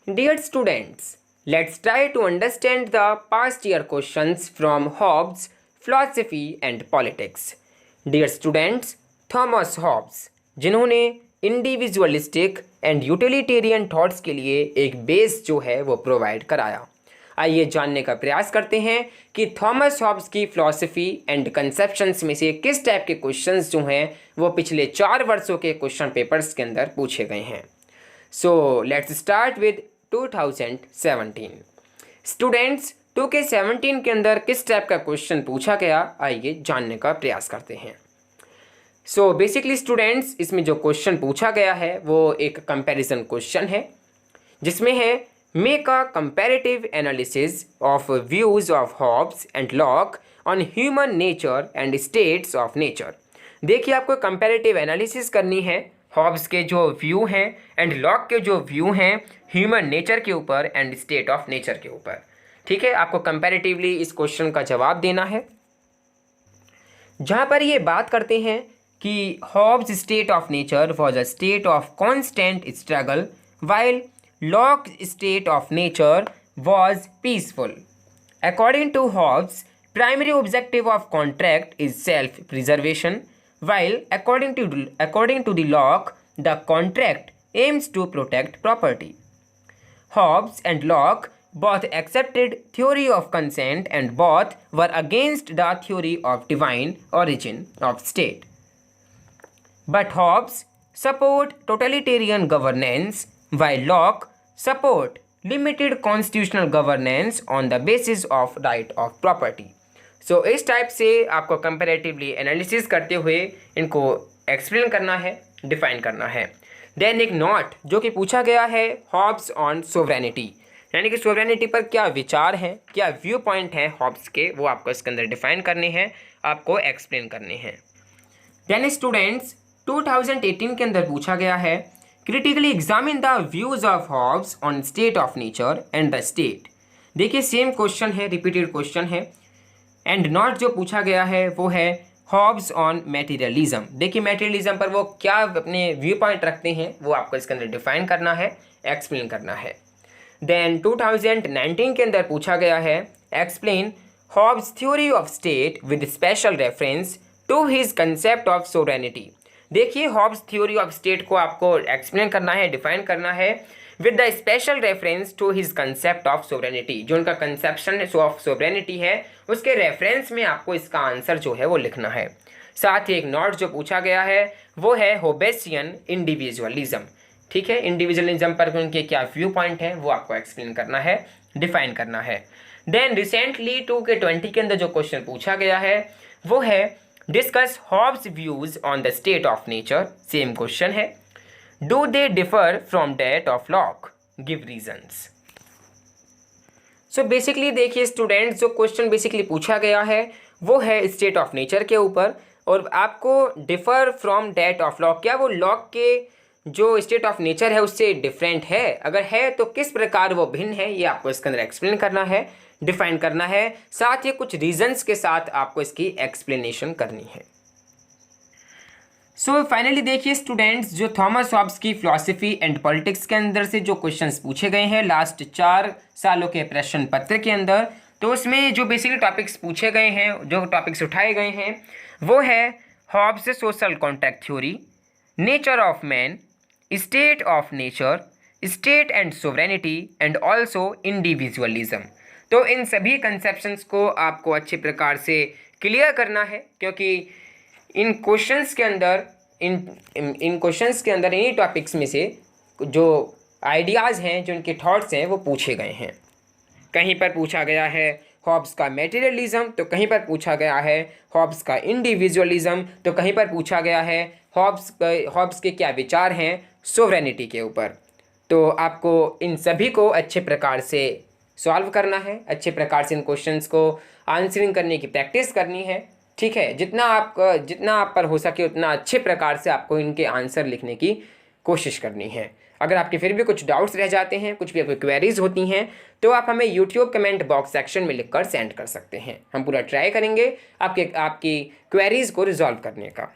Dear students, let's try to understand the past year questions from Hobbes, Philosophy and Politics. Dear students, Thomas Hobbes जिन्होंने individualistic and utilitarian thoughts के लिए एक base जो है वो provide कराया। आइए जानने का प्रयास करते हैं कि थॉमस हॉब्स की फिलॉसफी एंड कंसेप्शंस में से किस टाइप के क्वेश्चंस जो हैं वो पिछले 4 वर्षों के क्वेश्चन पेपर्स के अंदर पूछे गए हैं। So let's start with 2017। Students 2K17 के अंदर किस टाइप का क्वेश्चन पूछा गया, आइए जानने का प्रयास करते हैं। सो बेसिकली स्टूडेंट्स इसमें जो क्वेश्चन पूछा गया है वो एक कंपैरिजन क्वेश्चन है, जिसमें है make a comparative analysis of views of Hobbes and Locke on human nature and states of nature. देखिए आपको कंपैरेटिव एनालिसिस करनी है हॉब्स के जो व्यू हैं एंड लॉक के जो व्यू हैं ह्यूमन नेचर के ऊपर एंड स्टेट ऑफ नेचर के ऊपर। ठीक है, आपको कंपैरेटिवली इस क्वेश्चन का जवाब देना है, जहाँ पर ये बात करते हैं कि Hobbes state of nature was a state of constant struggle while Locke state of nature was peaceful. According to Hobbes primary objective of contract is self preservation while according to the Locke the contract aims to protect property. Hobbes and Locke both accepted theory of consent and both were against the theory of divine origin of state. But Hobbes support totalitarian governance while Locke support limited constitutional governance on the basis of right of property. सो इस type से आपको comparatively analysis करते हुए इनको explain करना है, define करना है। देन एक नोट जो कि पूछा गया है हॉब्स ऑन सोवरेनिटी, यानी कि सोवरेनिटी पर क्या विचार हैं, क्या व्यू पॉइंट हैं हॉब्स के, वो आपको इसके अंदर डिफाइन करने हैं, आपको एक्सप्लेन करने हैं। देन स्टूडेंट्स 2018 के अंदर पूछा गया है critically examine the views of Hobbes on state of nature and the state. देखिए सेम क्वेश्चन है, रिपीटेड क्वेश्चन है, एंड नॉट जो पूछा गया है वो है हॉब्स ऑन मटेरियलिज्म। देखिए मटेरियलिज्म पर वो क्या अपने व्यू पॉइंट रखते हैं वो आपको इसके अंदर डिफाइन करना है, एक्सप्लेन करना है। देन 2019 के अंदर पूछा गया है explain Hobbes theory of state with special reference to his concept of sovereignty. देखिए हॉब्स थ्योरी ऑफ स्टेट को आपको एक्सप्लेन करना है, डिफाइन करना है with the special reference to his concept of sovereignty. जो उनका कंसेप्शन ऑफ सोवरेनिटी है उसके रेफरेंस में आपको इसका आंसर जो है वो लिखना है। साथ ही एक नोट जो पूछा गया है वो है होबेसियन इंडिविजुअलिज्म। ठीक है, इंडिविजुअलिज्म पर उनके क्या व्यू पॉइंट है वो आपको एक्सप्लेन करना है, डिफाइन करना है। देन रिसेंटली 2K20 के अंदर जो क्वेश्चन पूछा गया है वो है discuss Hobbes views on the state of nature. Same question है, do they differ from that of Locke, give reasons. So basically देखिए स्टूडेंट्स जो क्वेश्चन बेसिकली पूछा गया है वो है स्टेट ऑफ नेचर के ऊपर, और आपको differ from that of lock, क्या वो लॉक के जो स्टेट ऑफ नेचर है उससे डिफरेंट है, अगर है तो किस प्रकार वो भिन्न है, ये आपको इसके अंदर एक्सप्लेन करना है, डिफाइन करना है। साथ ही कुछ रीजंस के साथ आपको इसकी एक्सप्लेनेशन करनी है। सो फाइनली देखिए स्टूडेंट्स जो थॉमस हॉब्स की फिलॉसफी एंड पॉलिटिक्स के अंदर से जो क्वेश्चंस पूछे गए हैं लास्ट 4 सालों के प्रश्न पत्र के अंदर, तो उसमें जो बेसिकली टॉपिक्स पूछे गए हैं, जो टॉपिक्स उठाए गए हैं वो है Hobbes social contract theory, nature of man, state of nature, state and sovereignty and also individualism. तो इन सभी कंसेप्शंस को आपको अच्छे प्रकार से क्लियर करना है, क्योंकि इन क्वेश्चंस के अंदर इन क्वेश्चंस के अंदर इन्हीं टॉपिक्स में से जो आइडियाज़ हैं, जो इनके थॉट्स हैं वो पूछे गए हैं। कहीं पर पूछा गया है हॉब्स का मटेरियलिज्म, तो कहीं पर पूछा गया है हॉब्स का इंडिविजुअलिज्म, तो कहीं पर पूछा गया है हॉब्स के क्या विचार हैं सोवरेनिटी के ऊपर। तो आपको इन सभी को अच्छे प्रकार से सॉल्व करना है, अच्छे प्रकार से इन क्वेश्चंस को आंसरिंग करने की प्रैक्टिस करनी है। ठीक है, जितना आप पर हो सके उतना अच्छे प्रकार से आपको इनके आंसर लिखने की कोशिश करनी है। अगर आपके फिर भी कुछ डाउट्स रह जाते हैं, कुछ भी आपकी क्वेरीज होती हैं, तो आप हमें यूट्यूब कमेंट बॉक्स सेक्शन में लिखकर सेंड कर सकते हैं। हम पूरा ट्राई करेंगे आपकी क्वेरीज को रिजॉल्व करने का।